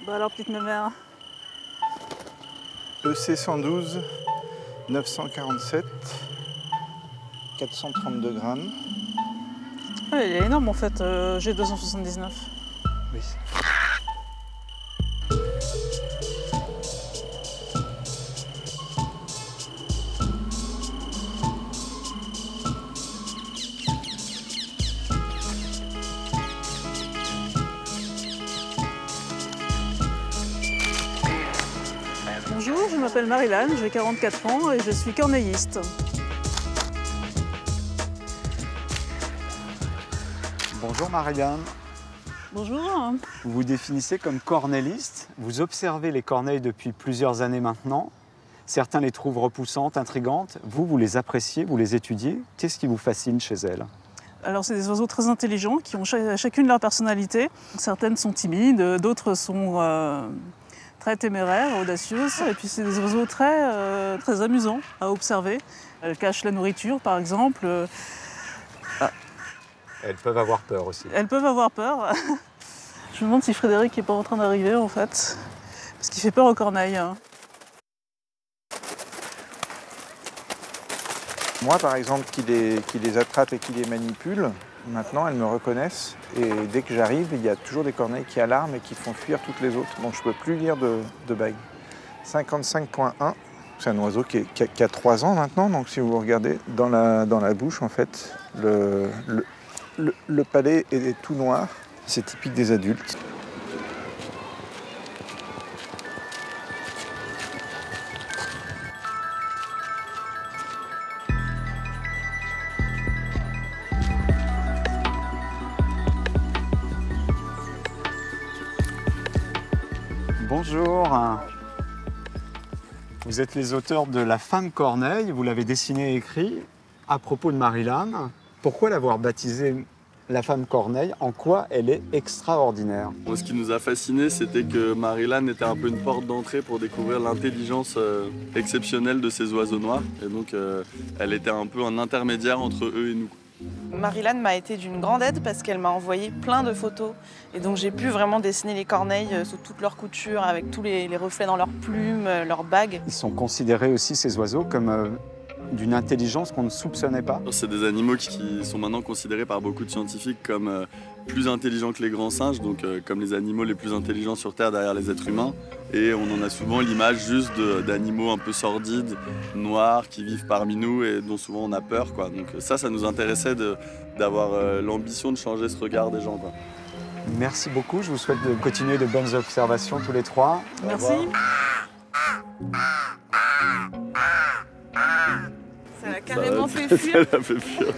Bah alors, petite mémère. EC 112, 947, 432 grammes. Ouais, il est énorme en fait, G279. Oui. Bonjour, je m'appelle Marilyn, j'ai 44 ans et je suis corneilliste. Bonjour Marilyn. Bonjour. Vous vous définissez comme corneilliste. Vous observez les corneilles depuis plusieurs années maintenant. Certains les trouvent repoussantes, intrigantes. Vous les appréciez, vous les étudiez. Qu'est-ce qui vous fascine chez elles? Alors c'est des oiseaux très intelligents qui ont chacune leur personnalité. Certaines sont timides, d'autres sont très téméraires, audacieuses. Et puis c'est des oiseaux très amusants à observer. Elles cachent la nourriture par exemple. Elles peuvent avoir peur aussi. Elles peuvent avoir peur. Je me demande si Frédéric n'est pas en train d'arriver en fait. Parce qu'il fait peur aux corneilles. Moi, par exemple, qui les attrape et qui les manipule, maintenant, elles me reconnaissent. Et dès que j'arrive, il y a toujours des corneilles qui alarment et qui font fuir toutes les autres. Donc, je ne peux plus lire de bagues. 55.1, c'est un oiseau qui a 3 ans maintenant. Donc, si vous regardez dans la bouche, en fait, le palais est tout noir. C'est typique des adultes. Bonjour. Vous êtes les auteurs de La femme corneille. Vous l'avez dessiné et écrit à propos de Marilyn. Pourquoi l'avoir baptisée La femme corneille? En quoi elle est extraordinaire? Moi, ce qui nous a fascinés, c'était que Marilyn était un peu une porte d'entrée pour découvrir l'intelligence exceptionnelle de ces oiseaux noirs. Et donc, elle était un peu un intermédiaire entre eux et nous. Marilyn m'a été d'une grande aide parce qu'elle m'a envoyé plein de photos. Et donc j'ai pu vraiment dessiner les corneilles sous toutes leurs coutures, avec tous les reflets dans leurs plumes, leurs bagues. Ils sont considérés aussi, ces oiseaux, comme d'une intelligence qu'on ne soupçonnait pas. C'est des animaux qui sont maintenant considérés par beaucoup de scientifiques comme plus intelligents que les grands singes, donc comme les animaux les plus intelligents sur Terre derrière les êtres humains. Et on en a souvent l'image juste d'animaux un peu sordides, noirs, qui vivent parmi nous et dont souvent on a peur, quoi. Donc ça nous intéressait d'avoir l'ambition de changer ce regard des gens, quoi. Merci beaucoup, je vous souhaite de continuer de bonnes observations tous les trois. Merci. Ça l'a carrément fait fuir. Ça l'a fait fuir.